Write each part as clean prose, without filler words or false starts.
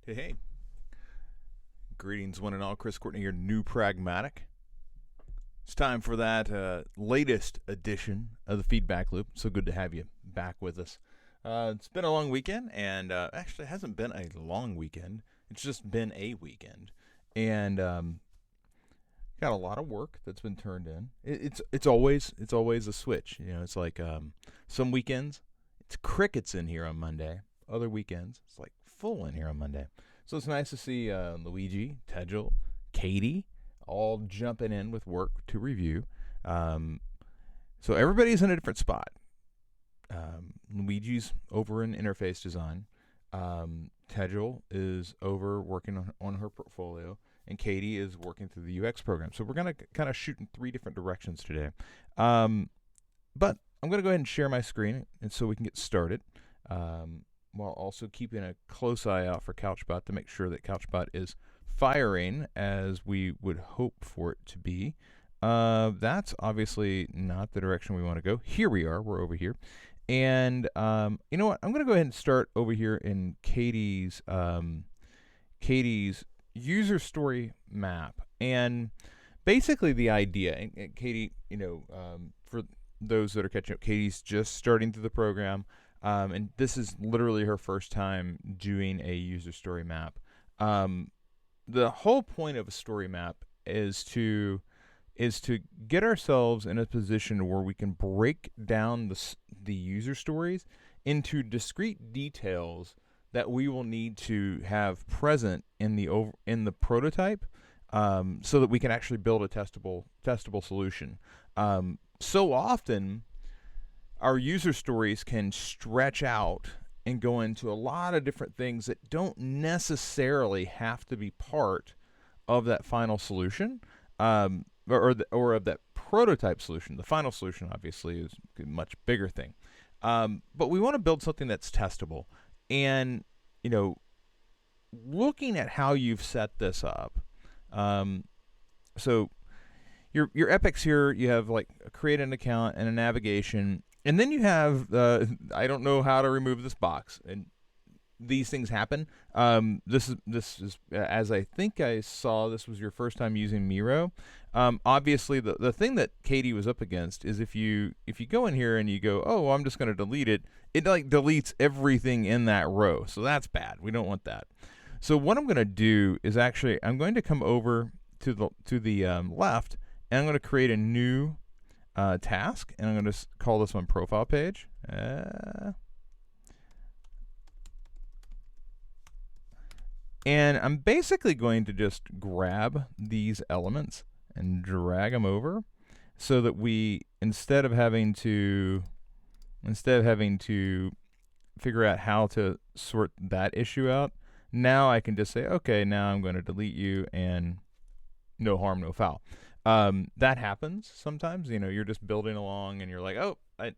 Hey, hey. Greetings, one and all. Chris Courtney, your new Pragmatic. It's time for that latest edition of the Feedback Loop. So good to have you back with us. It's been a long weekend, and actually, it hasn't been a long weekend. It's just been a weekend. And got a lot of work that's been turned in. It's always a switch. It's like some weekends, it's crickets in here on Monday. Other weekends, it's like full in here on Monday. So it's nice to see Luigi, Tedgel, Katie, all jumping in with work to review. So everybody's in a different spot. Luigi's over in interface design. Tedgel is over working on her portfolio. And Katie is working through the UX program. So we're going to kind of shoot in three different directions today. But I'm going to go ahead and share my screen and so we can get started. While also keeping a close eye out for CouchBot to make sure that CouchBot is firing as we would hope for it to be. That's obviously not the direction we want to go. Here we are. We're over here. And you know what? I'm going to go ahead and start over here in Katie's user story map. And basically the idea, and Katie, for those that are catching up, Katie's just starting through the program. And this is literally her first time doing a user story map. The whole point of a story map is to get ourselves in a position where we can break down the user stories into discrete details that we will need to have present in the prototype, so that we can actually build a testable solution. So often, our user stories can stretch out and go into a lot of different things that don't necessarily have to be part of that final solution, or of that prototype solution. The final solution, obviously, is a much bigger thing. But we want to build something that's testable. And, looking at how you've set this up, so your epics here, you have like create an account and a navigation. And then you have, I don't know how to remove this box, and these things happen. This is as I think I saw, this was your first time using Miro. Obviously, the thing that Katie was up against is if you go in here and you go, oh, well, I'm just going to delete it, it like deletes everything in that row. So that's bad. We don't want that. So what I'm going to do is actually I'm going to come over to the left, and I'm going to create a new task, and I'm going to call this one profile page. And I'm basically going to just grab these elements and drag them over so that we, instead of having to figure out how to sort that issue out, now I can just say, okay, now I'm going to delete you, and no harm, no foul. That happens sometimes. You're just building along and you're like, oh, I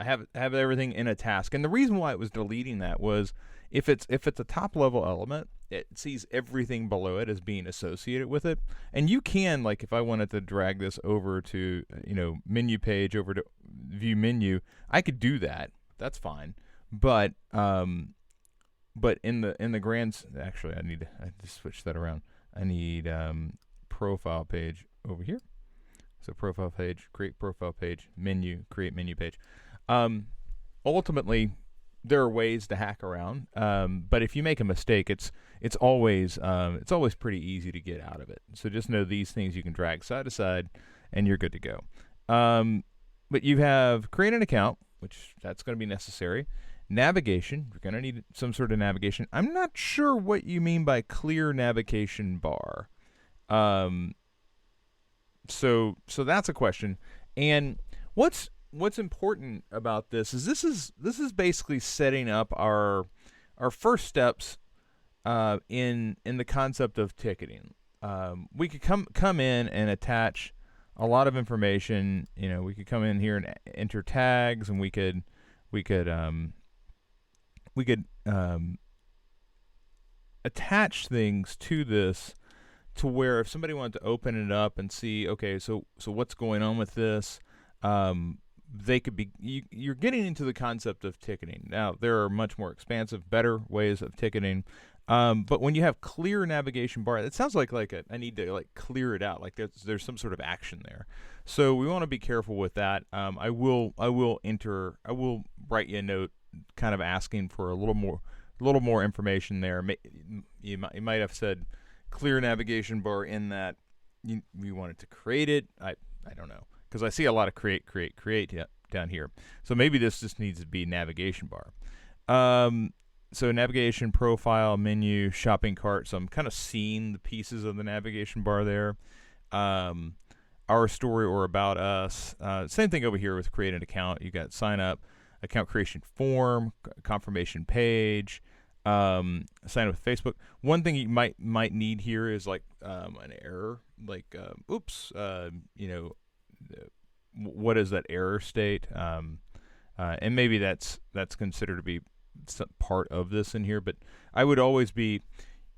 have everything in a task. And the reason why it was deleting that was if it's a top level element, it sees everything below it as being associated with it. And you can, like, if I wanted to drag this over to menu page, over to view menu, I could do that. That's fine. But in the grand, actually, I just switch that around. I need profile page over here. So profile page, create profile page, menu, create menu page. Ultimately, there are ways to hack around, but if you make a mistake, it's always pretty easy to get out of it. So just know these things you can drag side to side, and you're good to go. But you have create an account, which that's going to be necessary. Navigation, you're going to need some sort of navigation. I'm not sure what you mean by clear navigation bar. So that's a question. And what's important about this is this is basically setting up our first steps in the concept of ticketing. We could come in and attach a lot of information. We could come in here and enter tags, and we could attach things to this, to where if somebody wanted to open it up and see, okay, so what's going on with this, they could be, you're getting into the concept of ticketing. Now, there are much more expansive, better ways of ticketing, But when you have clear navigation bar, it sounds like I need to like clear it out. Like there's some sort of action there. So we want to be careful with that. I will write you a note, kind of asking for a little more information there. You might have said clear navigation bar in that you wanted to create it. I don't know, because I see a lot of create down here. So maybe this just needs to be navigation bar. So navigation, profile, menu, shopping cart. So I'm kind of seeing the pieces of the navigation bar there. Our story or about us. Same thing over here with create an account. You got sign up, account creation form, confirmation page, sign up with Facebook. One thing you might need here is like an error, like oops, what is that error state? And maybe that's considered to be part of this in here, but I would always be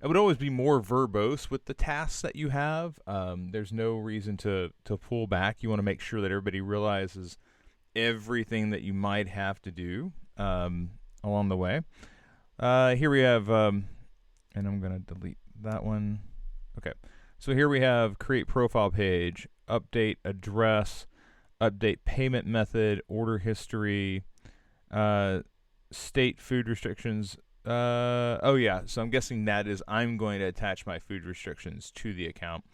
more verbose with the tasks that you have. There's no reason to pull back. You want to make sure that everybody realizes everything that you might have to do along the way. Here we have, and I'm going to delete that one. Okay, so here we have create profile page, update address, update payment method, order history, state food restrictions. Oh yeah, so I'm guessing that is I'm going to attach my food restrictions to the account.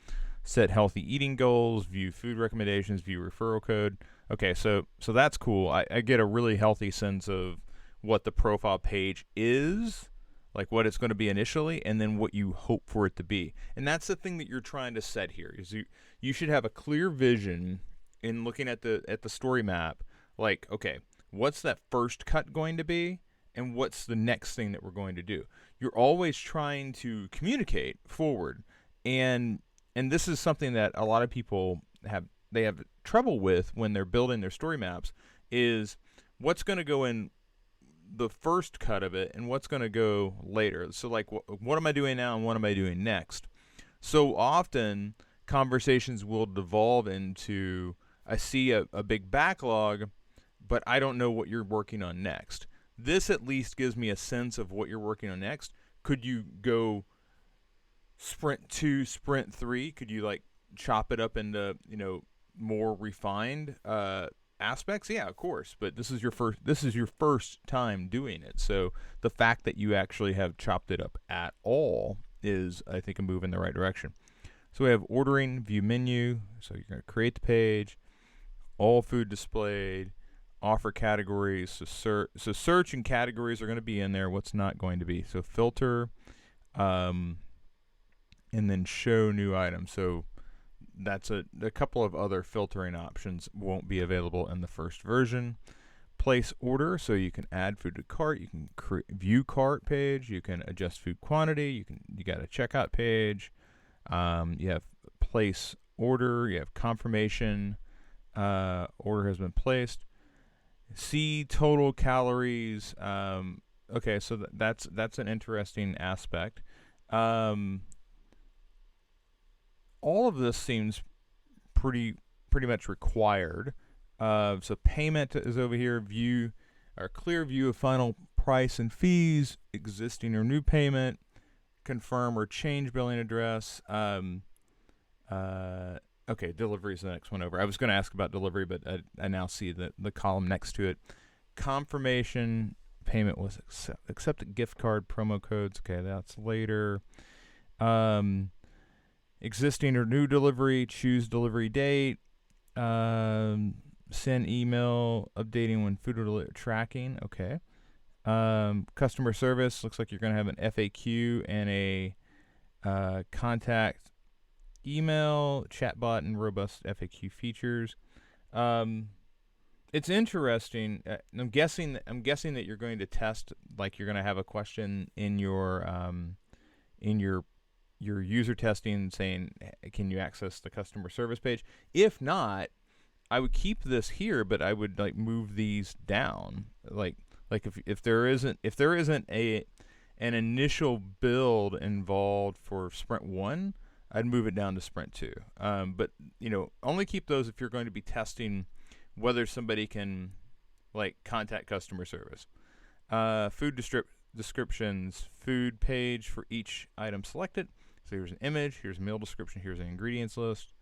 Set healthy eating goals, view food recommendations, view referral code. Okay, so that's cool. I get a really healthy sense of what the profile page is, like what it's going to be initially, and then what you hope for it to be. And that's the thing that you're trying to set here. Is you should have a clear vision in looking at the story map. Like, okay, what's that first cut going to be, and what's the next thing that we're going to do? You're always trying to communicate forward, and this is something that a lot of people have trouble with when they're building their story maps, is what's going to go in the first cut of it and what's going to go later. So like, what am I doing now and what am I doing next? So often conversations will devolve into, I see a big backlog, but I don't know what you're working on next. This at least gives me a sense of what you're working on next. Could you go sprint 2, sprint 3? Could you like chop it up into, more refined aspects? Yeah, of course. But this is your first time doing it. So the fact that you actually have chopped it up at all is, I think, a move in the right direction. So we have ordering, view menu. So you're going to create the page, all food displayed, offer categories. So search and categories are going to be in there. What's not going to be? So filter, and then show new items. So that's a couple of other filtering options won't be available in the first version. Place order, so you can add food to cart. You can view cart page. You can adjust food quantity. You got a checkout page. You have place order. You have confirmation. Order has been placed. See total calories. Okay, so that's an interesting aspect. All of this seems pretty much required. So payment is over here. View or clear view of final price and fees, existing or new payment, confirm or change billing address. Okay, delivery is the next one over. I was going to ask about delivery, but I now see the column next to it. Confirmation, payment was accepted, gift card, promo codes. Okay, that's later. Existing or new delivery, choose delivery date. Send email, updating when food tracking. Okay. Customer service, looks like you're going to have an FAQ and a contact email, chatbot, and robust FAQ features. It's interesting. I'm guessing that you're going to test, like you're going to have a question in your user testing saying, can you access the customer service page? If not, I would keep this here, but I would like move these down. Like if there isn't an initial build involved for sprint 1, I'd move it down to sprint 2. But only keep those if you're going to be testing whether somebody can like contact customer service. Food descriptions food page for each item selected. So here's an image, here's a meal description, here's an ingredients list.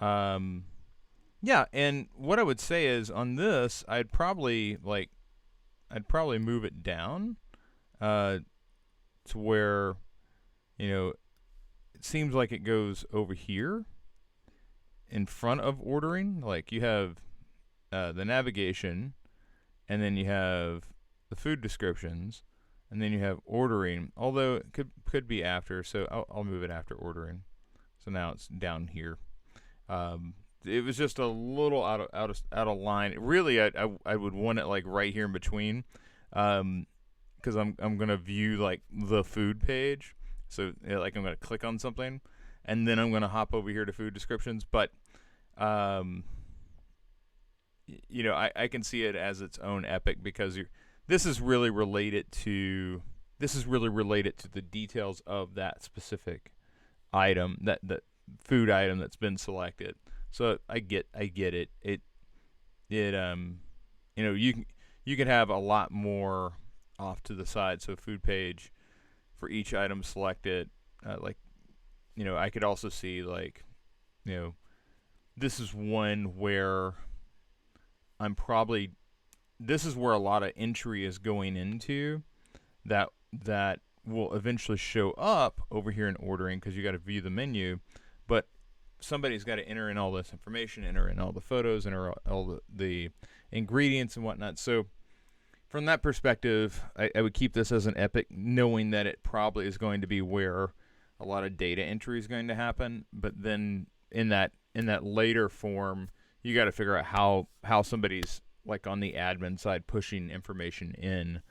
Yeah, and what I would say is on this, I'd probably move it down to where, it seems like it goes over here in front of ordering. Like you have the navigation, and then you have the food descriptions, and then you have ordering. Although it could be after, so I'll move it after ordering. So now it's down here. It was just a little out of line. Really, I would want it like right here in between, because I'm gonna view like the food page. So like I'm gonna click on something, and then I'm gonna hop over here to food descriptions. But I can see it as its own epic because this is really related to the details of that specific item, that food item that's been selected. So I get it. You can have a lot more off to the side. So food page for each item selected, I could also see this is one where this is where a lot of entry is going into that will eventually show up over here in ordering because you got to view the menu, but somebody's got to enter in all this information, enter in all the photos, enter all the ingredients and whatnot. So from that perspective, I would keep this as an epic, knowing that it probably is going to be where a lot of data entry is going to happen. But then in that later form, you got to figure out how somebody's like on the admin side pushing information in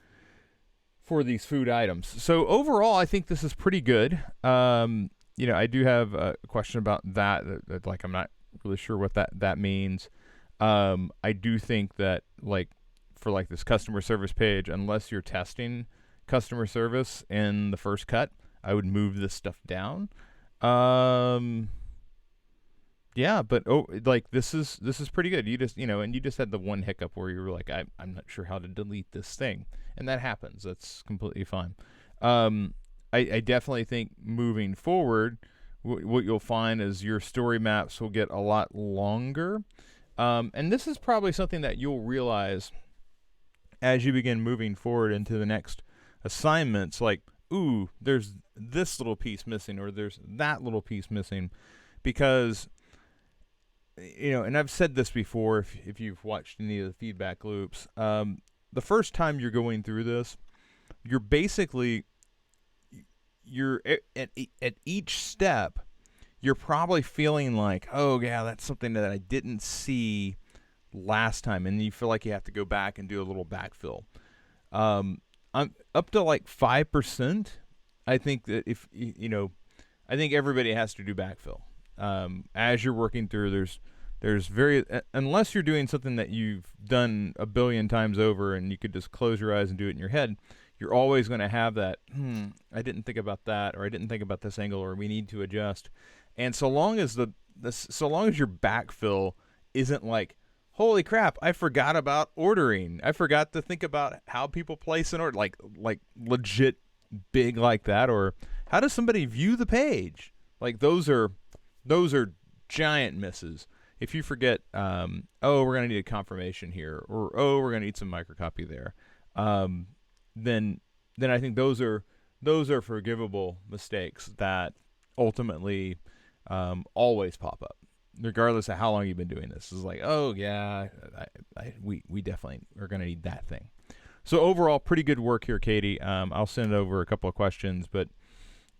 for these food items. So overall, I think this is pretty good. I do have a question about that I'm not really sure what that means. I do think that for this customer service page, unless you're testing customer service in the first cut, I would move this stuff down. Yeah, but this is pretty good. You just and you just had the one hiccup where you were like, I'm not sure how to delete this thing, and that happens. That's completely fine. I definitely think moving forward, what you'll find is your story maps will get a lot longer, and this is probably something that you'll realize as you begin moving forward into the next assignments. Like, ooh, there's this little piece missing, or there's that little piece missing, because and I've said this before, if you've watched any of the feedback loops, the first time you're going through this, you're at each step, you're probably feeling like, oh yeah, that's something that I didn't see last time, and you feel like you have to go back and do a little backfill. I'm up to 5%. I think that I think everybody has to do backfill. As you're working through, there's unless you're doing something that you've done a billion times over and you could just close your eyes and do it in your head, you're always going to have that, I didn't think about that, or I didn't think about this angle, or we need to adjust. And so long as your backfill isn't like, holy crap, I forgot about ordering, I forgot to think about how people place an order, like legit big like that, or how does somebody view the page? Like those are giant misses. If you forget, we're going to need a confirmation here, or we're going to need some microcopy there, then I think those are forgivable mistakes that ultimately always pop up, regardless of how long you've been doing this. It's like, oh yeah, we definitely are going to need that thing. So overall, pretty good work here, Katie. I'll send over a couple of questions, but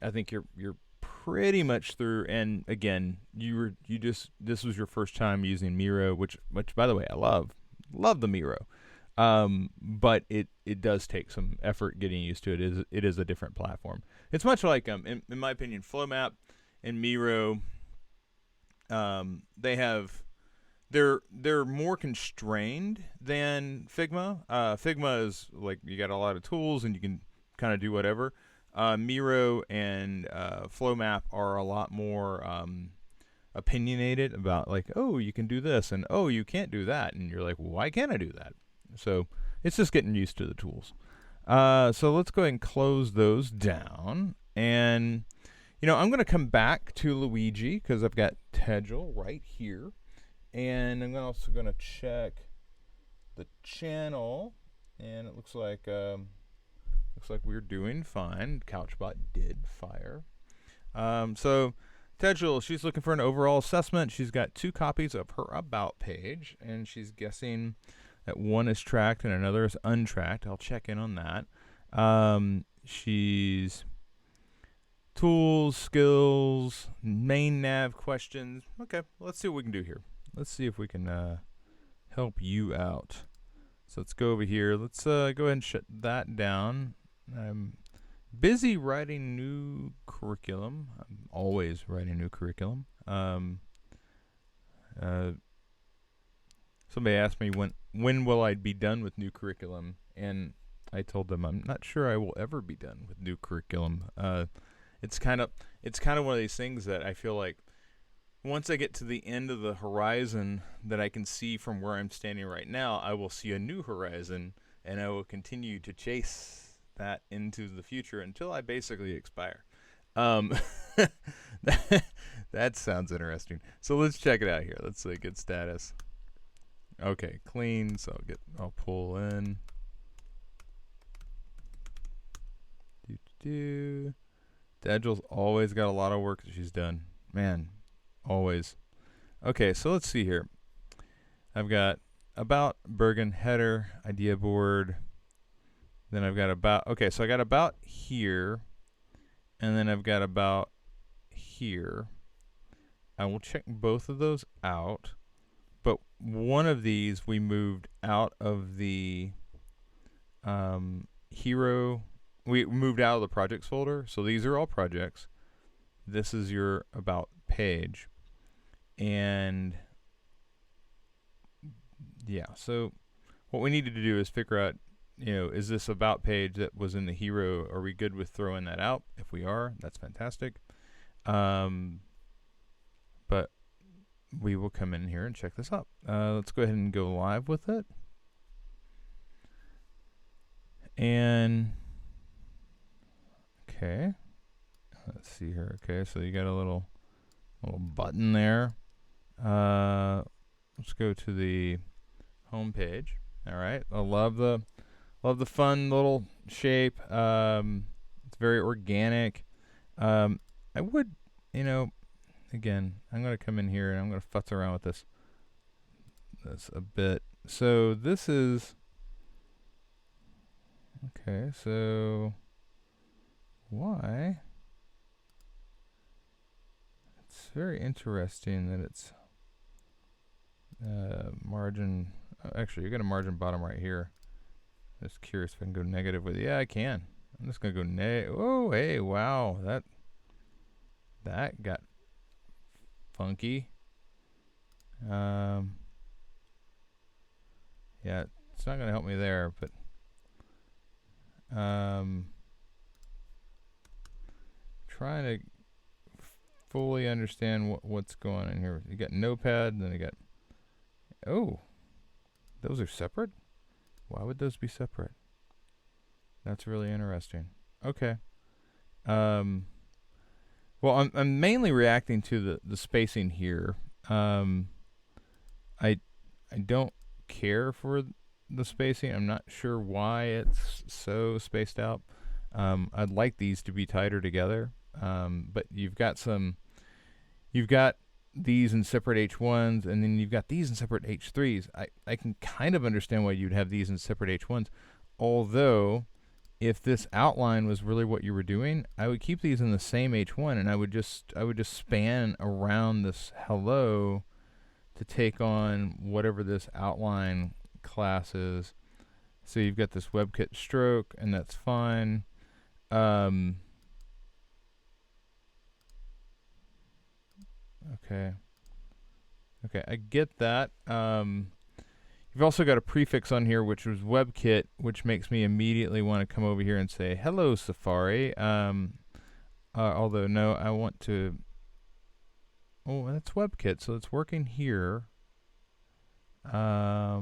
I think you're pretty much through. And again, this was your first time using Miro, which by the way, I love the Miro. But it does take some effort getting used to it. It is a different platform. It's much like in my opinion, FlowMap and Miro. They're more constrained than Figma. Figma is like you got a lot of tools and you can kind of do whatever. Miro and FlowMap are a lot more opinionated about like, oh, you can do this, and oh, you can't do that, and you're like, well, why can't I do that? So it's just getting used to the tools. So let's go ahead and close those down. And, I'm going to come back to Luigi because I've got Tegel right here. And I'm also going to check the channel. And it looks like we're doing fine. Couchbot did fire. So Tegel, she's looking for an overall assessment. She's got 2 copies of her About page, and she's guessing that one is tracked and another is untracked. I'll check in on that. She's tools, skills, main nav questions. Okay, let's see what we can do here. Let's see if we can help you out. So let's go over here. Let's go ahead and shut that down. I'm busy writing new curriculum. I'm always writing new curriculum. Somebody asked me when will I be done with new curriculum, and I told them I'm not sure I will ever be done with new curriculum. It's kind of one of these things that I feel like once I get to the end of the horizon that I can see from where I'm standing right now, I will see a new horizon, and I will continue to chase that into the future until I basically expire. That sounds interesting. So let's check it out here. Let's say get status. Okay, clean. So I'll pull in. Dagel's always got a lot of work that she's done. Man, always. Okay, so let's see here. I've got About, Bergen, header, idea board. Then I've got About. Okay, so I got About here. And then I've got About here. I will check both of those out. But one of these we moved out of the hero. We moved out of the projects folder. So these are all projects. This is your About page. And yeah, so what we needed to do is figure out, is this About page that was in the hero, are we good with throwing that out? If we are, that's fantastic. But we will come in here and check this out. Let's go ahead and go live with it. And okay, let's see here. Okay, so you got a little button there. Let's go to the home page. All right, I love the fun little shape. It's very organic. I would, again, I'm going to come in here and I'm going to futz around with this a bit. So this is, okay, so why? It's very interesting that it's margin. Actually, you got a margin bottom right here. Just curious if I can go negative with it. Yeah, I can. I'm just going to go oh, hey, wow. That got funky. Yeah, it's not going to help me there, but trying to fully understand what's going on here. You got Notepad, and then you got, oh, those are separate? Why would those be separate? That's really interesting. Okay. Well, I'm mainly reacting to the spacing here. I don't care for the spacing. I'm not sure why it's so spaced out. I'd like these to be tighter together. But you've got these in separate H1s, and then you've got these in separate H3s. I can kind of understand why you'd have these in separate H1s, although if this outline was really what you were doing, I would keep these in the same H1, and I would just span around this hello to take on whatever this outline class is. So you've got this WebKit stroke, and that's fine. Okay, I get that. You've also got a prefix on here, which was WebKit, which makes me immediately want to come over here and say, hello, Safari. Although, no, I want to... Oh, that's WebKit, so it's working here. Yeah,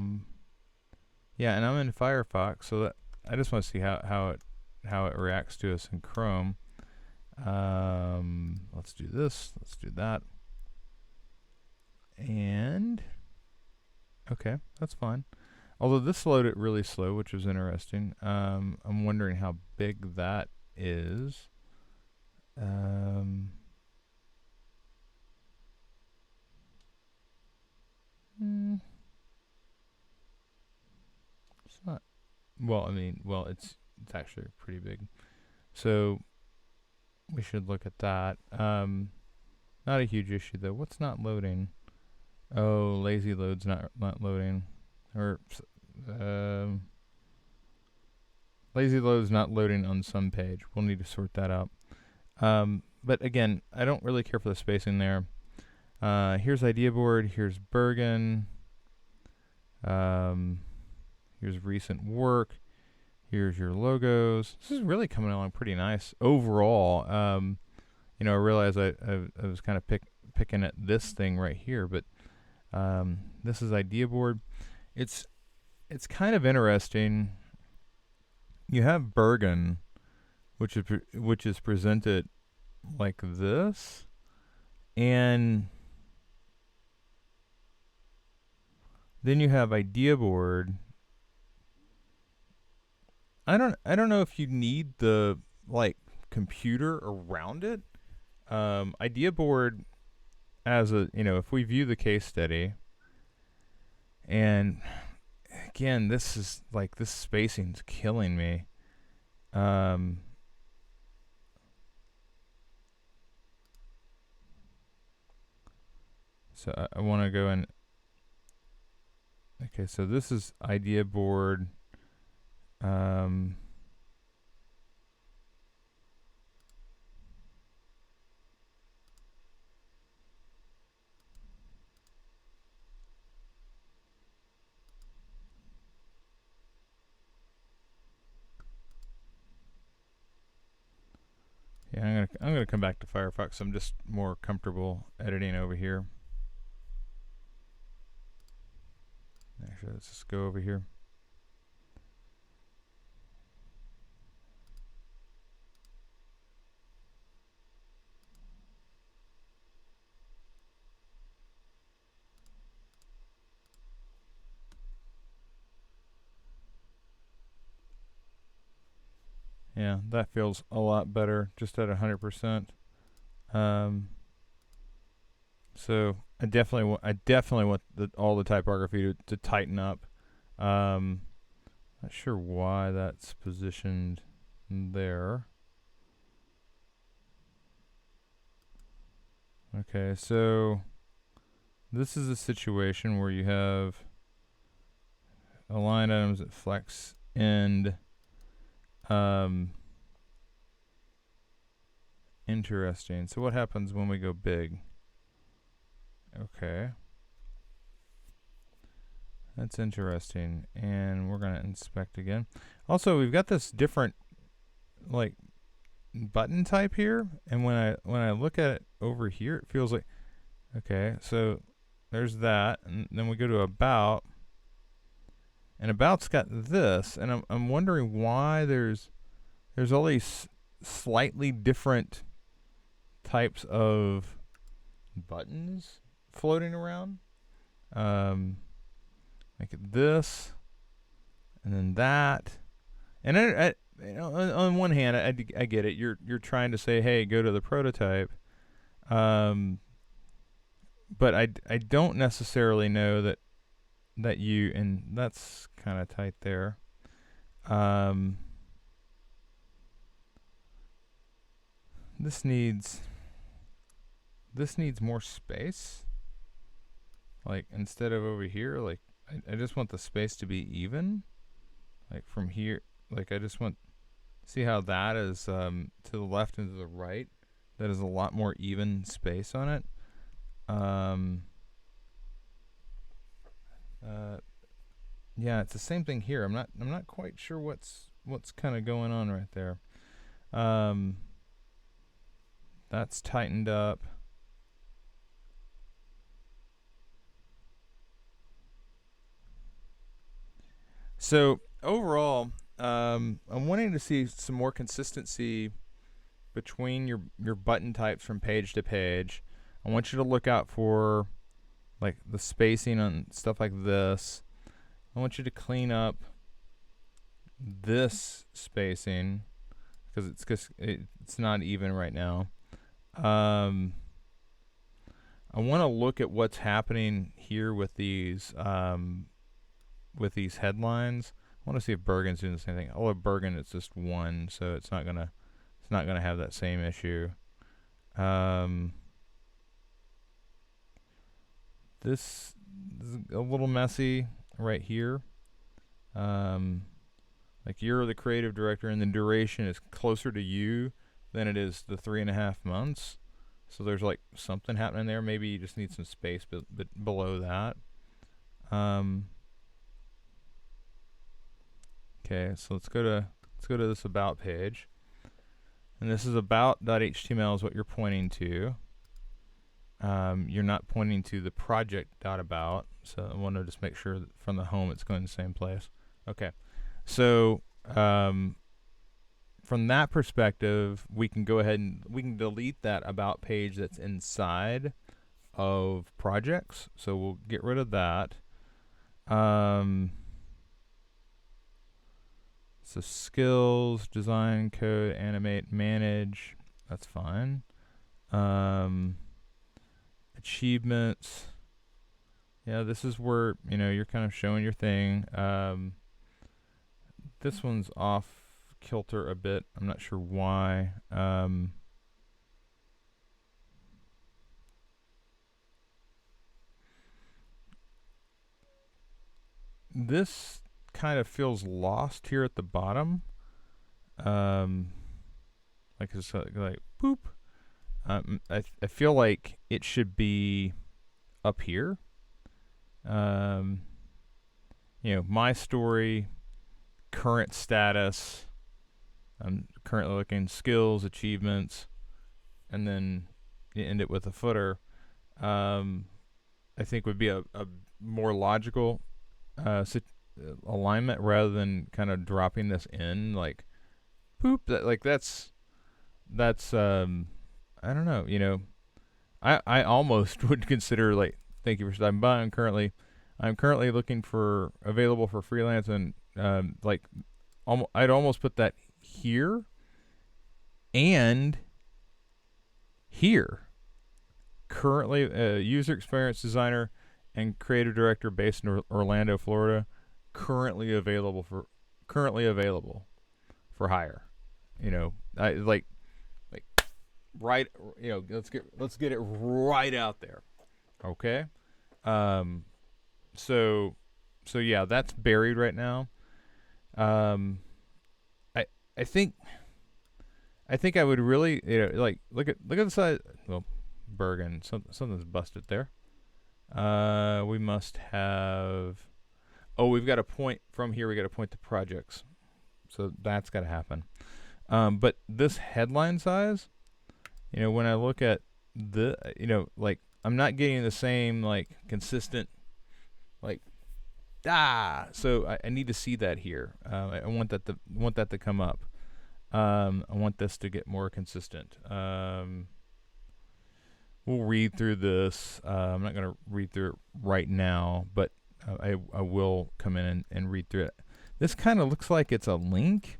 and I'm in Firefox, so I just want to see how it reacts to us in Chrome. Let's do this. Let's do that. And okay, that's fine. Although this loaded really slow, which was interesting. I'm wondering how big that is. It's not. Well, I mean, well, it's actually pretty big. So we should look at that. Not a huge issue though. What's not loading? Oh, lazy load's not loading, or lazy load's not loading on some page. We'll need to sort that out. But again, I don't really care for the spacing there. Here's idea board. Here's Bergen. Here's recent work. Here's your logos. This is really coming along pretty nice overall. I realize I was kind of picking at this thing right here, but this is idea board. It's kind of interesting. You have Bergen, which is presented like this, and then you have idea board. I don't know if you need the computer around it. Idea board as if we view the case study, and again, this spacing's killing me. So I want to go in. Okay, so this is idea board. Yeah, I'm gonna come back to Firefox. I'm just more comfortable editing over here. Actually, let's just go over here. Yeah, that feels a lot better just at 100%. So I definitely want all the typography to tighten up. Not sure why that's positioned there. Okay, so this is a situation where you have align items at flex end. Interesting. So what happens when we go big? Okay. That's interesting. And we're going to inspect again. Also, we've got this different button type here, and when I look at it over here, it feels like okay, so there's that, and then we go to about, and about's got this, and I'm wondering why there's all these slightly different types of buttons floating around. Make it this, and then that, and on one hand, I get it. You're trying to say, hey, go to the prototype, but I don't necessarily know that you, and that's kind of tight there. This needs more space. Instead of over here, I just want the space to be even. From here, I just want, see how that is to the left and to the right. That is a lot more even space on it. Yeah, it's the same thing here. I'm not quite sure what's kind of going on right there. That's tightened up. So overall, I'm wanting to see some more consistency between your button types from page to page. I want you to look out for like the spacing on stuff like this. I want you to clean up this spacing because it's not even right now. I want to look at what's happening here with these headlines. I want to see if Bergen's doing the same thing. Although Bergen, it's just one, so it's not gonna have that same issue. This is a little messy right here. Like you're the creative director, and the duration is closer to you than it is the 3.5 months. So there's like something happening there. Maybe you just need some space below that. Okay, so let's go to this about page, and this is about.html is what you're pointing to. You're not pointing to the project.about, so I want to just make sure that from the home it's going to the same place. Okay, so from that perspective, we can go ahead and we can delete that about page that's inside of projects. So we'll get rid of that. So skills, design, code, animate, manage. That's fine. Achievements. Yeah, this is where you're kind of showing your thing. This one's off kilter a bit. I'm not sure why. This kind of feels lost here at the bottom. Like it's like boop. I feel like it should be up here. My story, current status. I'm currently looking skills, achievements, and then you end it with a footer. I think would be a more logical alignment rather than kind of dropping this in like poop. That's I don't know. I almost would consider like thank you for stopping by. I'm currently looking for available for freelance and I'd almost put that here and here. Currently a user experience designer and creative director based in Orlando, Florida. Currently available for hire. I like right. Let's get it right out there. Okay. So yeah, that's buried right now. I think I would really look at the size. Well, Bergen, something's busted there. We must have. Oh, we've got a point from here. We got to point to projects, so that's got to happen. But this headline size, when I look at the, I'm not getting the same consistent, So I need to see that here. I want that to come up. I want this to get more consistent. We'll read through this. I'm not going to read through it right now, but I will come in and read through it. This kind of looks like it's a link,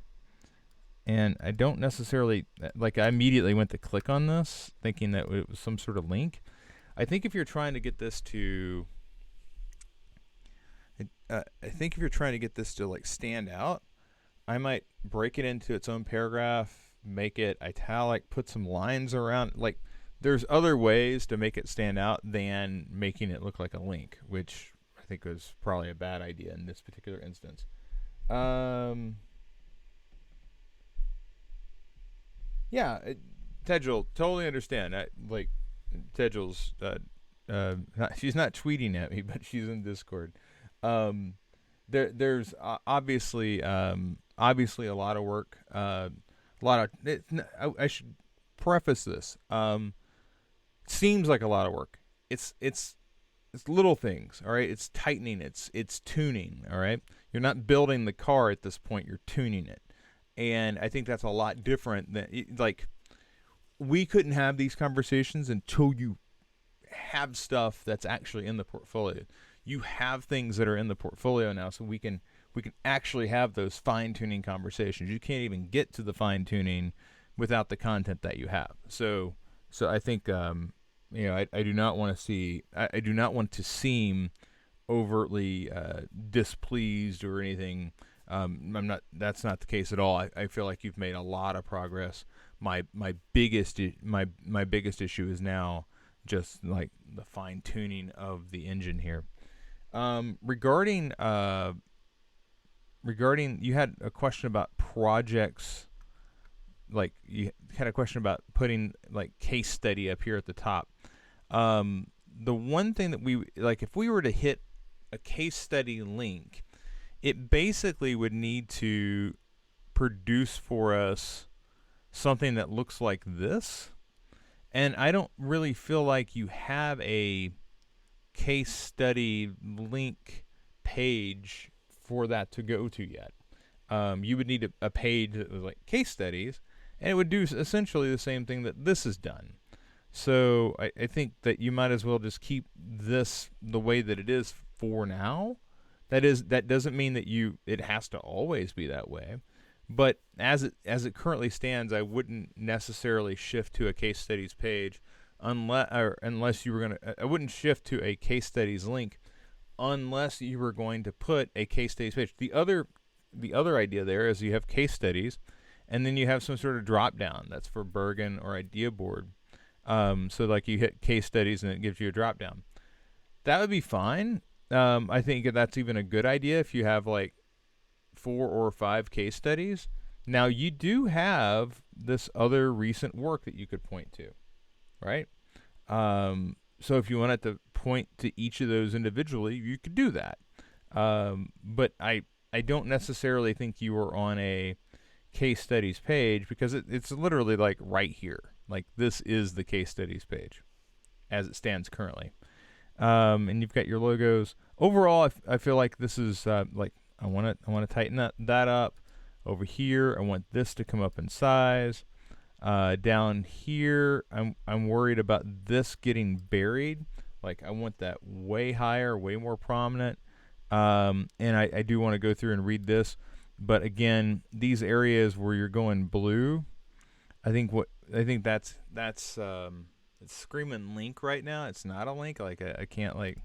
and I don't necessarily I immediately went to click on this thinking that it was some sort of link. I think if you're trying to get this to stand out, I might break it into its own paragraph, make it italic, put some lines around. There's other ways to make it stand out than making it look like a link, which I think was probably a bad idea in this particular instance. Yeah, Tedgel, totally understand. Tedgel's, she's not tweeting at me, but she's in Discord. There's obviously a lot of work. I should preface this. Seems like a lot of work. It's it's little things, all right? It's tightening, it's tuning, all right? You're not building the car at this point, you're tuning it. And I think that's a lot different than, like, we couldn't have these conversations until you have stuff that's actually in the portfolio. You have things that are in the portfolio now, so we can actually have those fine-tuning conversations. You can't even get to the fine-tuning without the content that you have. So I think I do not want to see. I do not want to seem overtly displeased or anything. I'm not. That's not the case at all. I feel like you've made a lot of progress. My biggest issue is now just like the fine tuning of the engine here. Regarding you had a question about projects. Like you had a question about putting like case study up here at the top. The one thing that we like, if we were to hit a case study link, it basically would need to produce for us something that looks like this. And I don't really feel like you have a case study link page for that to go to yet. You would need a page that was like case studies, and it would do essentially the same thing that this has done. So I think that you might as well just keep this the way that it is for now. That doesn't mean that it has to always be that way. But as it currently stands, I wouldn't necessarily shift to a case studies page unless you were going to. I wouldn't shift to a case studies link unless you were going to put a case studies page. The other idea there is you have case studies, and then you have some sort of drop down that's for Bergen or Idea Board. So like you hit case studies and it gives you a drop down. That would be fine. I think that's even a good idea if you have like 4 or 5 case studies. Now you do have this other recent work that you could point to, right? So if you wanted to point to each of those individually, you could do that. But I don't necessarily think you are on a case studies page because it's literally like right here. Like this is the case studies page as it stands currently. And you've got your logos. Overall, I feel like this is like I want to tighten that up. Over here, I want this to come up in size. Down here, I'm worried about this getting buried. Like I want that way higher, way more prominent. And I do want to go through and read this. But again, these areas where you're going blue, I think that's it's screaming link right now. It's not a link. Like I can't like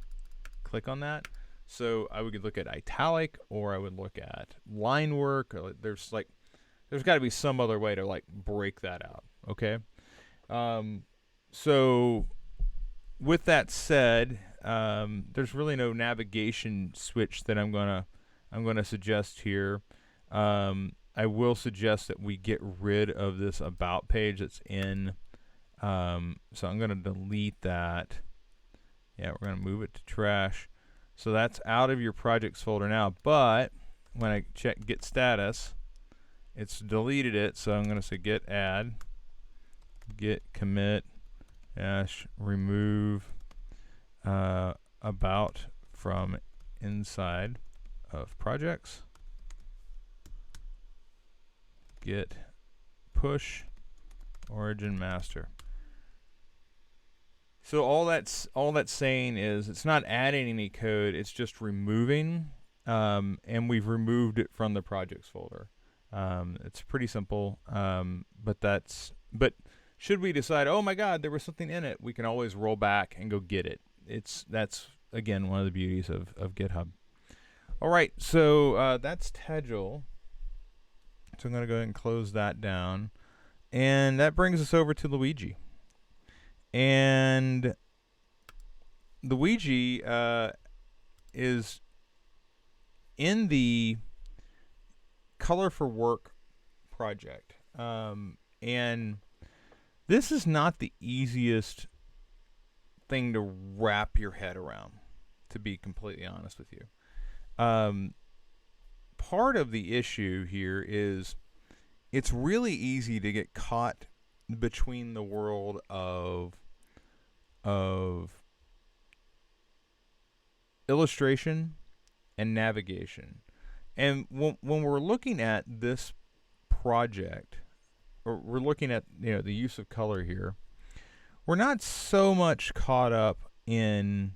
click on that. So I would look at italic, or I would look at line work. Or there's got to be some other way to like break that out. Okay. So with that said, there's really no navigation switch that I'm gonna suggest here. I will suggest that we get rid of this about page that's in. So I'm gonna delete that. Yeah, we're gonna move it to trash. So that's out of your projects folder now. But when I check get status, it's deleted it. So I'm gonna say get add, get commit dash remove about from inside of projects. Get push origin master. So all that's saying is it's not adding any code, it's just removing, and we've removed it from the projects folder. It's pretty simple, but should we decide, oh my God, there was something in it, we can always roll back and go get it. That's again one of the beauties of GitHub. All right, so that's Tegel. So I'm going to go ahead and close that down. And that brings us over to Luigi. And Luigi is in the Color for Work project. And this is not the easiest thing to wrap your head around, to be completely honest with you. Part of the issue here is it's really easy to get caught between the world of illustration and navigation. And when we're looking at this project, or we're looking at the use of color here, we're not so much caught up in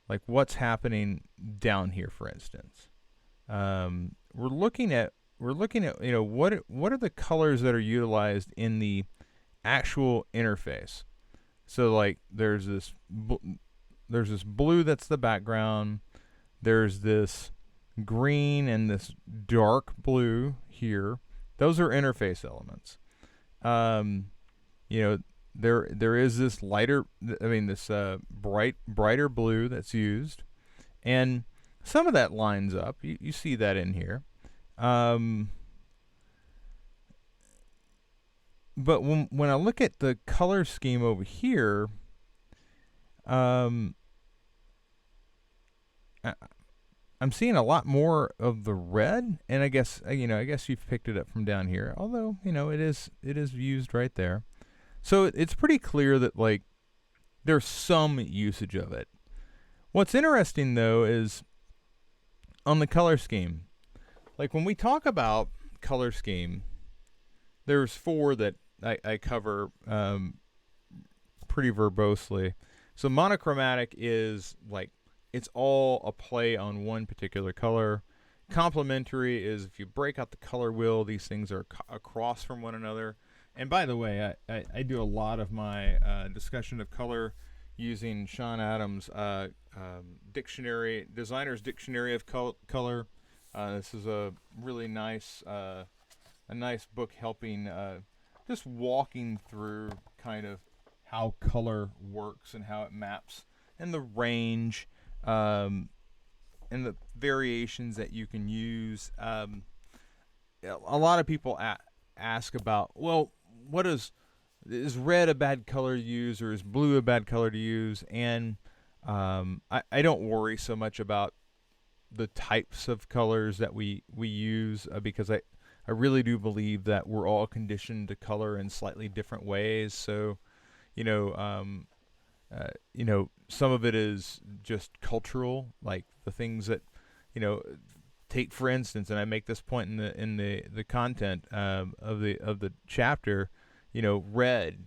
like what's happening down here, for instance. We're looking at what are the colors that are utilized in the actual interface. So like there's this blue that's the background. There's this green and this dark blue here. Those are interface elements. There is this brighter blue that's used, and some of that lines up. You see that in here. But when I look at the color scheme over here, I'm seeing a lot more of the red, and I guess you've picked it up from down here. Although it is used right there, so it's pretty clear that like there's some usage of it. What's interesting though is on the color scheme. Like when we talk about color scheme, there's 4 that I cover pretty verbosely. So monochromatic is like it's all a play on one particular color. Complementary is if you break out the color wheel, these things are across from one another. And by the way, I do a lot of my discussion of color using Sean Adams' dictionary, Designer's Dictionary of Color. This is a really nice book helping just walking through kind of how color works and how it maps and the range and the variations that you can use. A lot of people ask about, well, is red a bad color to use, or is blue a bad color to use? And I don't worry so much about the types of colors that we use because I really do believe that we're all conditioned to color in slightly different ways. So, some of it is just cultural, like the things that, take for instance, and I make this point in the content of the chapter. Red.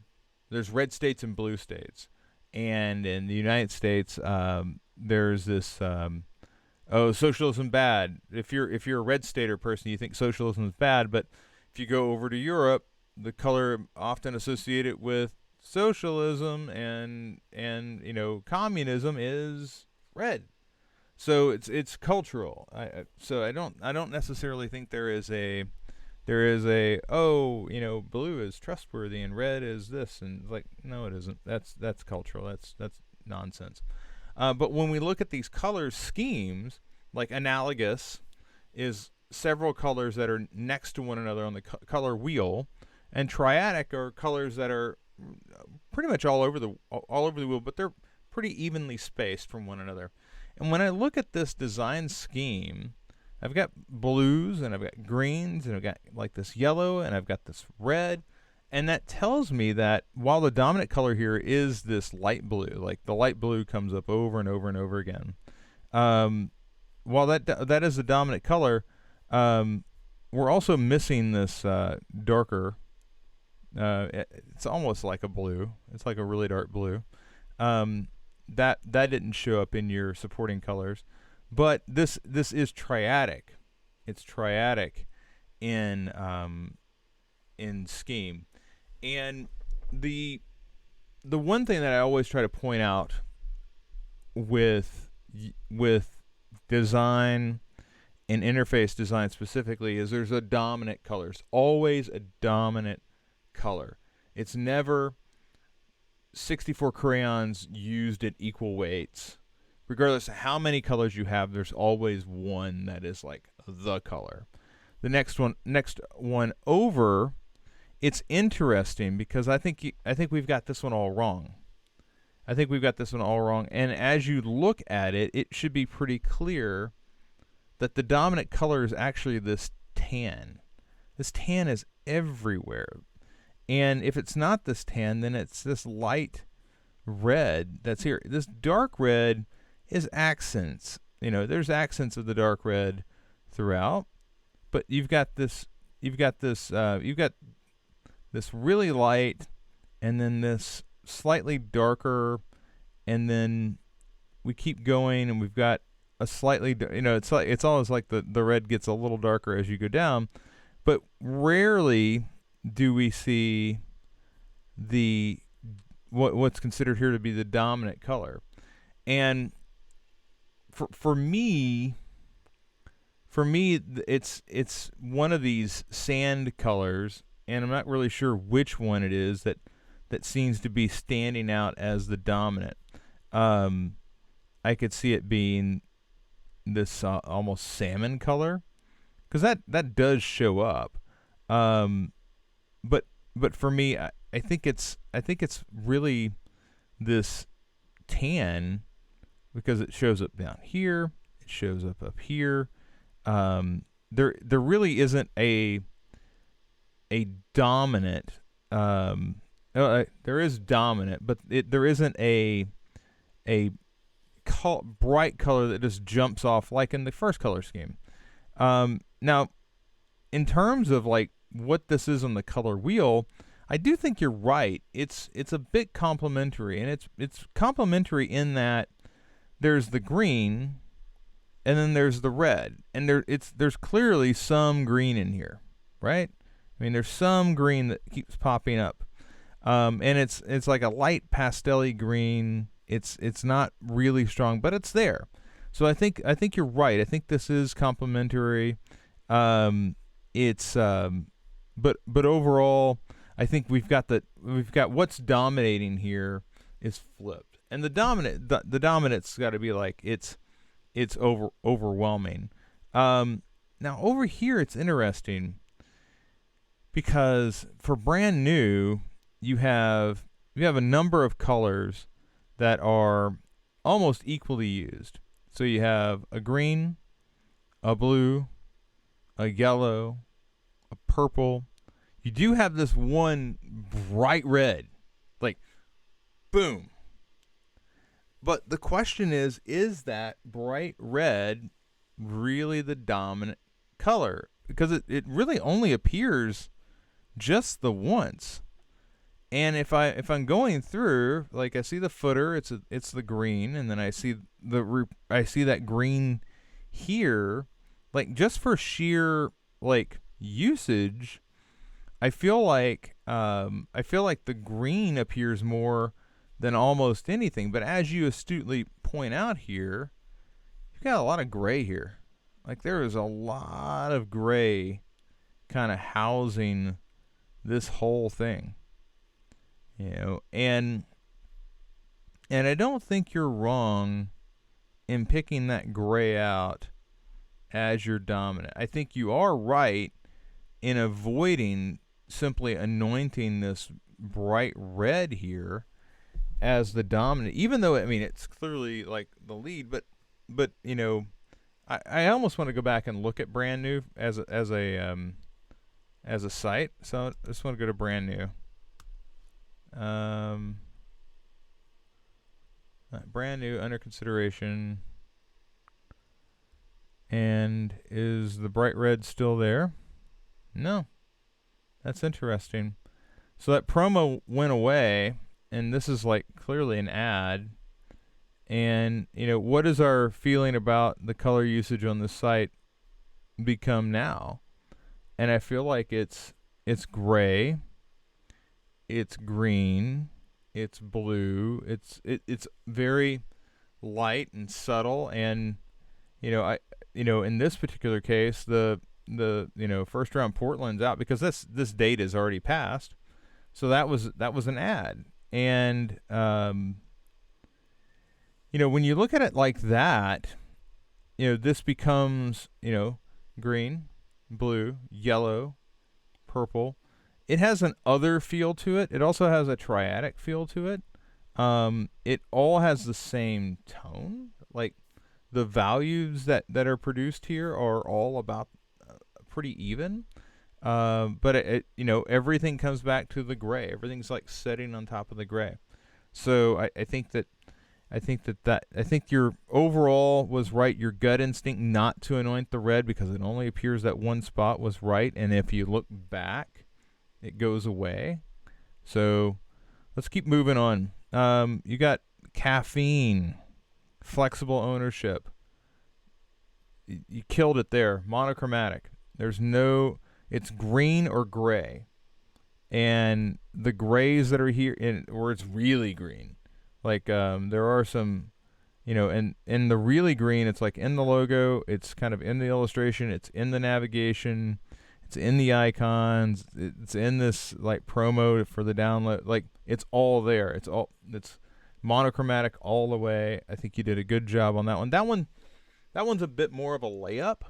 There's red states and blue states, and in the United States, there's this. Socialism bad. If you're a red stater person, you think socialism is bad. But if you go over to Europe, the color often associated with socialism and communism is red. So it's cultural. So I don't necessarily think there is a blue is trustworthy and red is this, and like no, it isn't. That's cultural. That's nonsense. But when we look at these color schemes, like analogous is several colors that are next to one another on the color wheel, and triadic are colors that are pretty much all over the wheel, but they're pretty evenly spaced from one another. And when I look at this design scheme, I've got blues and I've got greens and I've got like this yellow and I've got this red. And that tells me that while the dominant color here is this light blue, like the light blue comes up over and over and over again, while that is the dominant color, we're also missing this darker. It's almost like a blue. It's like a really dark blue. That didn't show up in your supporting colors, but this is triadic. It's triadic in scheme. And the one thing that I always try to point out with design and interface design specifically is there's a dominant color. There's always a dominant color. It's never 64 crayons used at equal weights. Regardless of how many colors you have, there's always one that is like the color. The next one over. It's interesting because I think we've got this one all wrong. And as you look at it, it should be pretty clear that the dominant color is actually this tan. This tan is everywhere. And if it's not this tan, then it's this light red that's here. This dark red is accents. There's accents of the dark red throughout, but you've got this really light, and then this slightly darker, and then we keep going, and we've got a slightly, it's always like the red gets a little darker as you go down, but rarely do we see what's considered here to be the dominant color. And for me, it's one of these sand colors, and I'm not really sure which one it is that seems to be standing out as the dominant. I could see it being this almost salmon color, because that does show up. But for me, I think it's really this tan, because it shows up down here, it shows up here. There really isn't a dominant. There is dominant, but there isn't a bright color that just jumps off like in the first color scheme. Now, in terms of like what this is on the color wheel, I do think you're right. It's a bit complementary, and it's complementary in that there's the green, and then there's the red, and there's clearly some green in here, right? I mean, there's some green that keeps popping up, and it's like a light pastel-y green. It's not really strong, but it's there. So I think you're right. I think this is complementary. But overall, I think we've got what's dominating here is flipped, and the dominant's got to be like it's overwhelming. Now over here it's interesting, because for brand new you have a number of colors that are almost equally used. So you have a green, a blue, a yellow, a purple. You do have this one bright red, like boom. But the question is that bright red really the dominant color? Because it really only appears just the once. And if I'm going through, like, I see the footer, it's the green, and then I see that green here, like, just for sheer like usage, I feel like the green appears more than almost anything. But as you astutely point out here, you've got a lot of gray here. Like, there is a lot of gray kind of housing this whole thing. And I don't think you're wrong in picking that gray out as your dominant. I think you are right in avoiding simply anointing this bright red here as the dominant, even though, I mean, it's clearly like the lead, but I almost want to go back and look at brand new as a site. So I just want to go to brand new. Brand new, under consideration. And is the bright red still there? No. That's interesting. So that promo went away, and this is like clearly an ad. And what is our feeling about the color usage on this site become now? And I feel like it's gray, it's green, it's blue, it's very light and subtle. And in this particular case, the first round Portland's out because this date is already passed. So that was an ad. And when you look at it like that, this becomes green, blue, yellow, purple. It has an other feel to it. It also has a triadic feel to it. It all has the same tone. Like, the values that are produced here are all about pretty even. But everything comes back to the gray. Everything's like setting on top of the gray. So I think that I think I think your overall was right. Your gut instinct not to anoint the red because it only appears that one spot was right, and if you look back, it goes away. So let's keep moving on. You got caffeine, flexible ownership. You killed it there. Monochromatic. There's no. It's green or gray, and the grays that are here, where it's really green, like there are some, and in the really green, it's like in the logo, it's kind of in the illustration, it's in the navigation, it's in the icons, it's in this like promo for the download, like it's all there. It's monochromatic all the way. I think you did a good job on that one. That one's a bit more of a layup.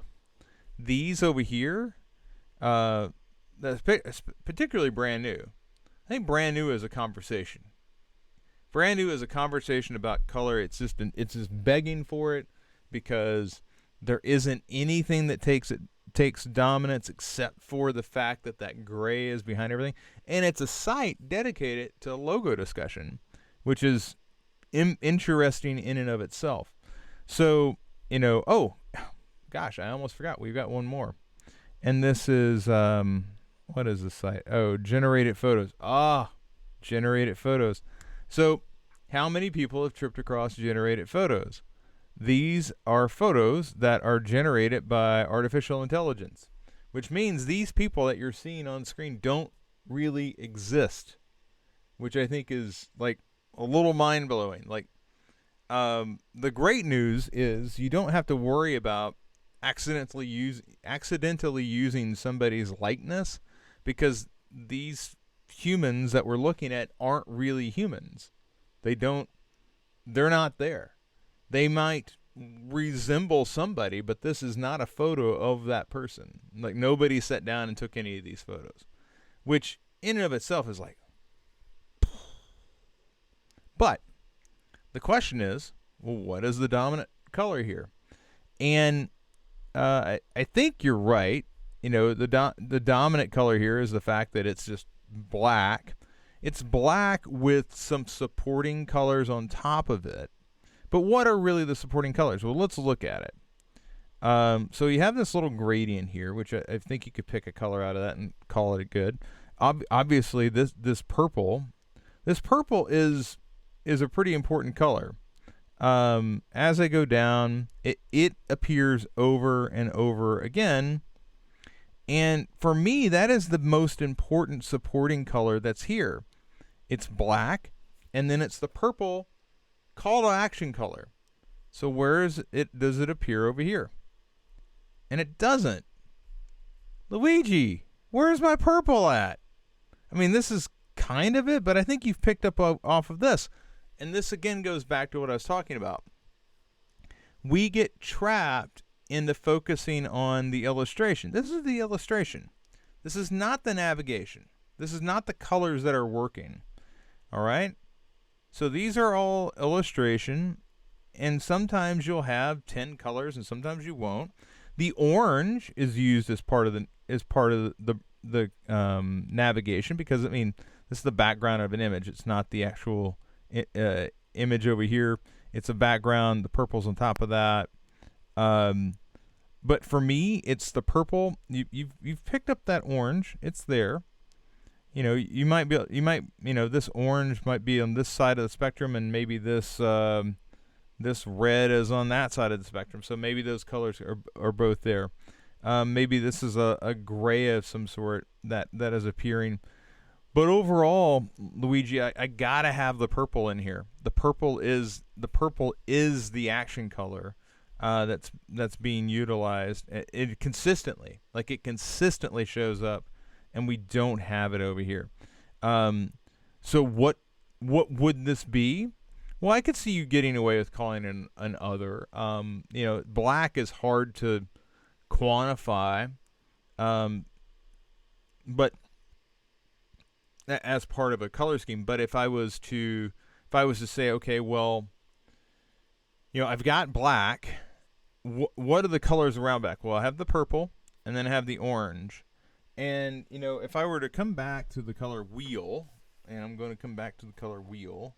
These over here, that's particularly brand new. I think brand new is a conversation. Brand new is a conversation about color. It's just begging for it because there isn't anything that takes dominance except for the fact that gray is behind everything, and it's a site dedicated to logo discussion, which is interesting in and of itself. So oh gosh, I almost forgot. We've got one more. And this is, what is the site? Oh, Generated Photos. Generated Photos. So how many people have tripped across Generated Photos? These are photos that are generated by artificial intelligence, which means these people that you're seeing on screen don't really exist, which I think is like a little mind-blowing. Like, the great news is you don't have to worry about accidentally using somebody's likeness, because these humans that we're looking at aren't really humans. They're not there. They might resemble somebody, but this is not a photo of that person. Like, nobody sat down and took any of these photos, which in and of itself is like, but the question is, well, what is the dominant color here? And I think you're right. The dominant color here is the fact that it's just black. It's black with some supporting colors on top of it. But what are really the supporting colors? Well, let's look at it. So you have this little gradient here, which I think you could pick a color out of that and call it good. Obviously, this purple is a pretty important color. As I go down, it appears over and over again. And for me, that is the most important supporting color that's here. It's black, and then it's the purple call to action color. So where does it appear over here? And it doesn't. Luigi, where's my purple at? I mean, this is kind of it, but I think you've picked up off of this. And this again goes back to what I was talking about. We get trapped into focusing on the illustration. This is the illustration. This is not the navigation. This is not the colors that are working. All right? So these are all illustration, and sometimes you'll have 10 colors and sometimes you won't. The orange is used as part of the navigation, because I mean, this is the background of an image. It's not the actual image over here. It's a background. The purple's on top of that. But for me, it's the purple. You've picked up that orange. It's there. This orange might be on this side of the spectrum, and maybe this red is on that side of the spectrum. So maybe those colors are both there. Maybe this is a gray of some sort that is appearing. But overall, Luigi, I gotta have the purple in here. The purple is the action color that's being utilized. It consistently shows up, and we don't have it over here. So what would this be? Well, I could see you getting away with calling it an other. Black is hard to quantify, but as part of a color scheme. But if I was to say, okay, well, I've got black. What are the colors around black? Well, I have the purple, and then I have the orange. And if I were to come back to the color wheel, and I'm going to come back to the color wheel,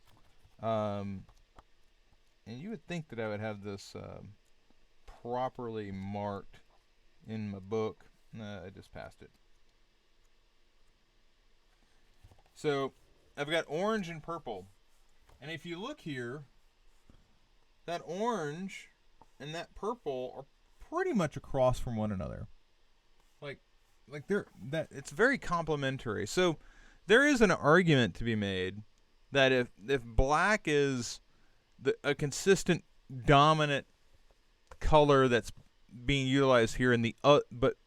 and you would think that I would have this properly marked in my book. I just passed it. So I've got orange and purple. And if you look here, that orange and that purple are pretty much across from one another. Like they're that it's very complementary. So there is an argument to be made that if black is a consistent dominant color that's being utilized here in the but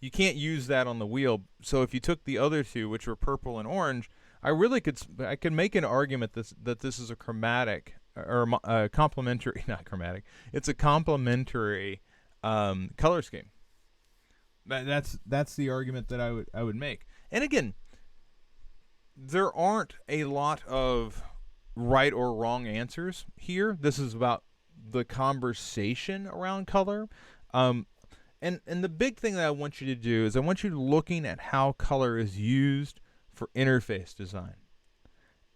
you can't use that on the wheel. So if you took the other two, which were purple and orange, I could make an argument that this is a chromatic or a complementary, not chromatic. It's a complementary color scheme. That's the argument that I would make. And again, there aren't a lot of right or wrong answers here. This is about the conversation around color. And the big thing that I want you to do is I want you looking at how color is used for interface design.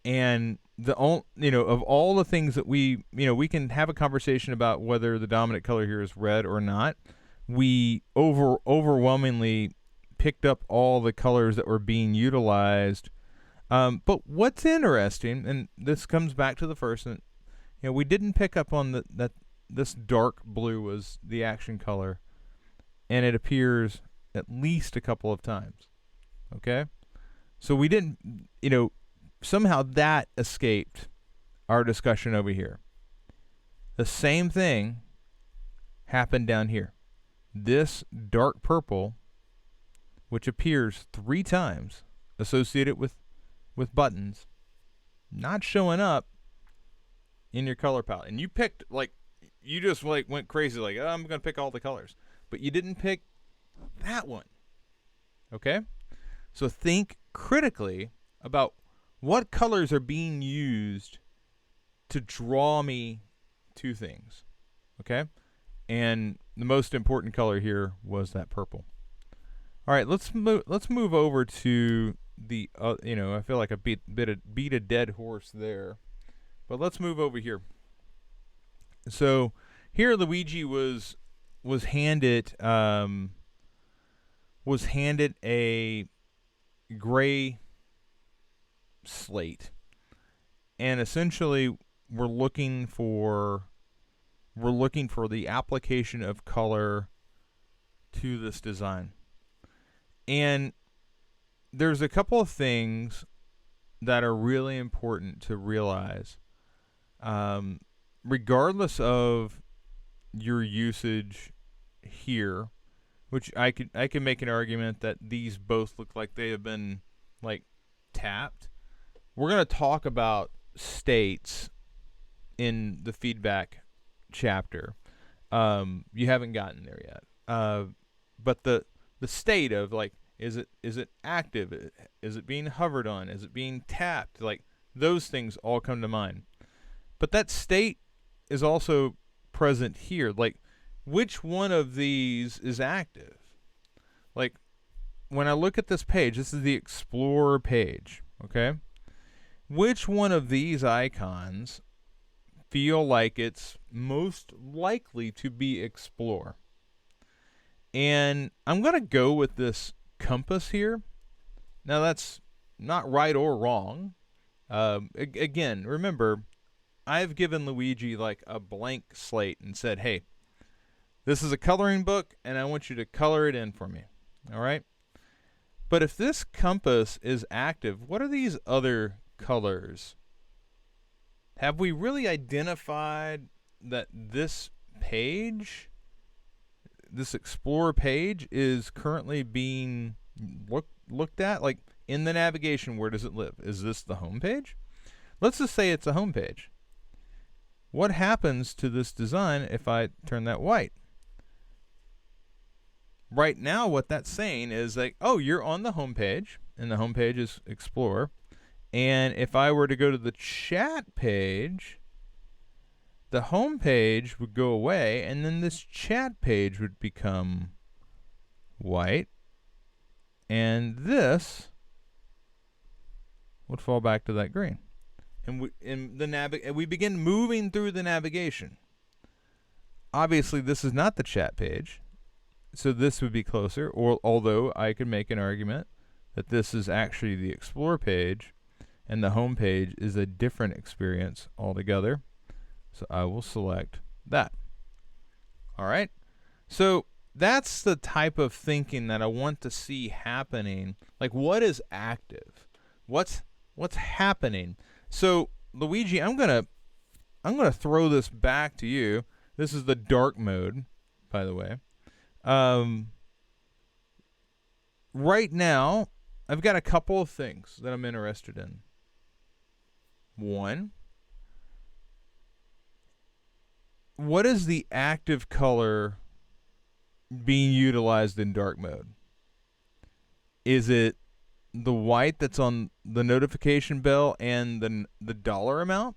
And of all the things that we can have a conversation about whether the dominant color here is red or not. We overwhelmingly picked up all the colors that were being utilized. But what's interesting, and this comes back to the first, and we didn't pick up on that this dark blue was the action color, and it appears at least a couple of times. Okay? So we didn't, somehow that escaped our discussion over here. The same thing happened down here. This dark purple, which appears 3 times associated with buttons, not showing up in your color palette. And you picked, you just went crazy, oh, I'm going to pick all the colors. But you didn't pick that one. Okay? So think critically about what colors are being used to draw me to things. Okay? And the most important color here was that purple. All right, let's move over to the I feel like I beat a dead horse there, but let's move over here. So here Luigi was handed a gray slate, and essentially we're looking for the application of color to this design. And there's a couple of things that are really important to realize, regardless of your usage here, which I can make an argument that these both look like they have been tapped. We're going to talk about states in the feedback chapter. You haven't gotten there yet. But the state of is it active? Is it being hovered on? Is it being tapped? Those things all come to mind. But that state is also present here. Which one of these is active? When I look at this page, this is the Explorer page, okay? Which one of these icons feel like it's most likely to be Explore? And I'm going to go with this compass here. Now, that's not right or wrong. Again, remember, I've given Luigi a blank slate and said, hey, this is a coloring book, and I want you to color it in for me. All right? But if this compass is active, what are these other colors? Have we really identified that this page, this Explorer page, is currently being looked at? In the navigation, where does it live? Is this the home page? Let's just say it's a home page. What happens to this design if I turn that white? Right now, what that's saying is oh, you're on the home page, and the home page is Explorer. And if I were to go to the chat page, the home page would go away, and then this chat page would become white, and this would fall back to that green. and we begin moving through the navigation. Obviously, this is not the chat page, so this would be closer. Or although I could make an argument that this is actually the Explore page, and the home page is a different experience altogether. So I will select that. All right. So that's the type of thinking that I want to see happening. Like, what is active? What's happening? So Luigi, I'm gonna throw this back to you. This is the dark mode, by the way. Right now, I've got a couple of things that I'm interested in. One, what is the active color being utilized in dark mode? Is it the white that's on the notification bell and the dollar amount?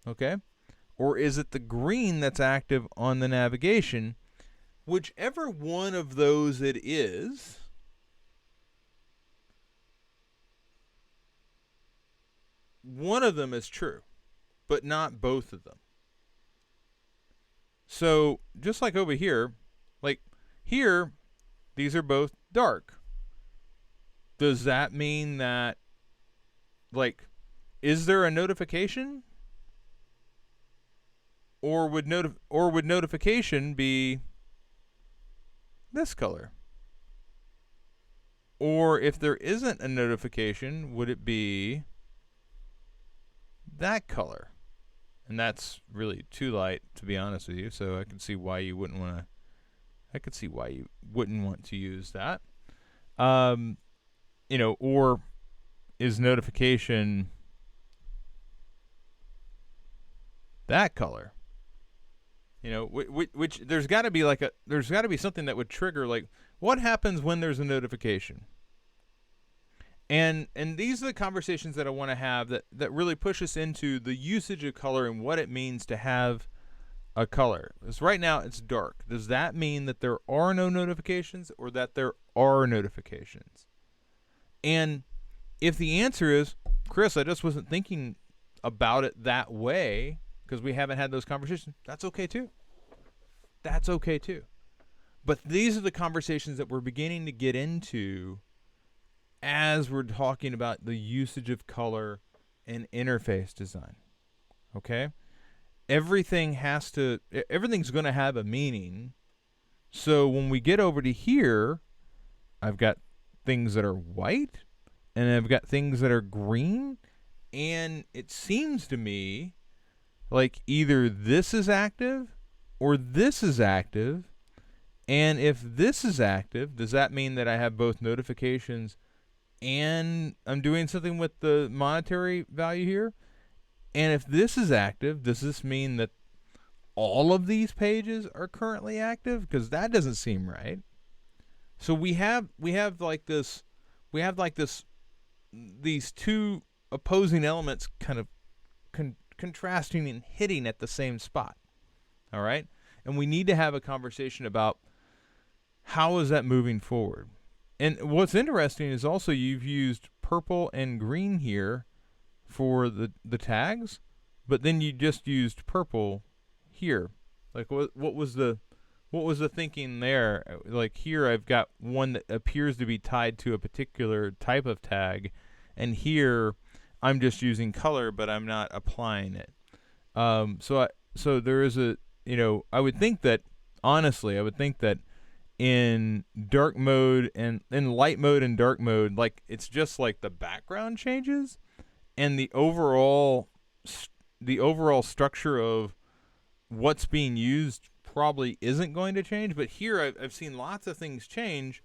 Okay. Or is it the green that's active on the navigation? Whichever one of those it is, one of them is true, but not both of them. So just like over here, like here, these are both dark. Does that mean that, like, is there a notification? Or would notification be this color? Or if there isn't a notification, would it be that color? And that's really too light, to be honest with you. So I can see why you wouldn't want to. I could see why you wouldn't want to use that. Or is notification that color? Which there's got to be something that would trigger, like, what happens when there's a notification? And these are the conversations that I want to have that really push us into the usage of color and what it means to have a color. Because right now it's dark. Does that mean that there are no notifications or that there are notifications? And if the answer is, Chris, I just wasn't thinking about it that way because we haven't had those conversations, that's okay too. That's okay too. But these are the conversations that we're beginning to get into as we're talking about the usage of color and interface design. Okay? Everything's going to have a meaning. So when we get over to here, I've got things that are white and I've got things that are green, and it seems to me like either this is active or this is active. And if this is active, does that mean that I have both notifications and I'm doing something with the monetary value here? And if this is active, does this mean that all of these pages are currently active? Because that doesn't seem right. So we have these two opposing elements kind of contrasting and hitting at the same spot. All right? And we need to have a conversation about how is that moving forward. And what's interesting is also you've used purple and green here for the tags, but then you just used purple here. Like what was the thinking there? Like here I've got one that appears to be tied to a particular type of tag, and here I'm just using color, but I'm not applying it. So there is I would think that in dark mode and in light mode and dark mode, like it's just like the background changes and the overall structure of what's being used probably isn't going to change. But here I've seen lots of things change,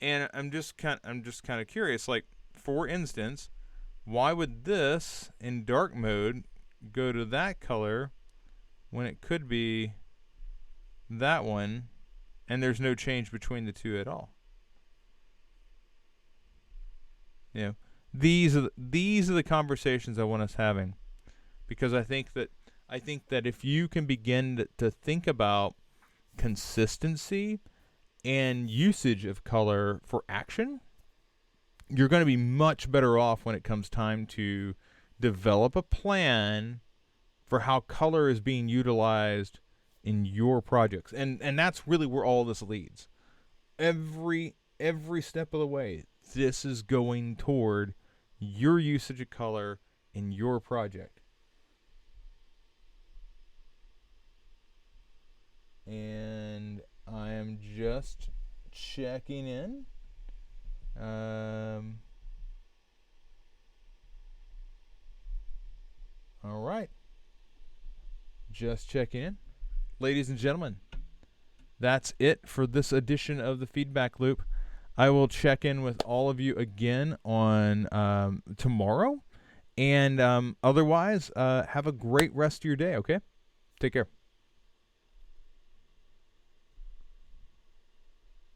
and I'm just kind of curious. Like, for instance, why would this in dark mode go to that color when it could be that one? And there's no change between the two at all. These are the conversations I want us having, because I think that if you can begin to think about consistency and usage of color for action, you're going to be much better off when it comes time to develop a plan for how color is being utilized in your projects. And that's really where all this leads. Every step of the way, this is going toward your usage of color in your project. And I am just checking in. All right. Just checking in. Ladies and gentlemen, that's it for this edition of the Feedback Loop. I will check in with all of you again on tomorrow. And otherwise, have a great rest of your day, okay? Take care.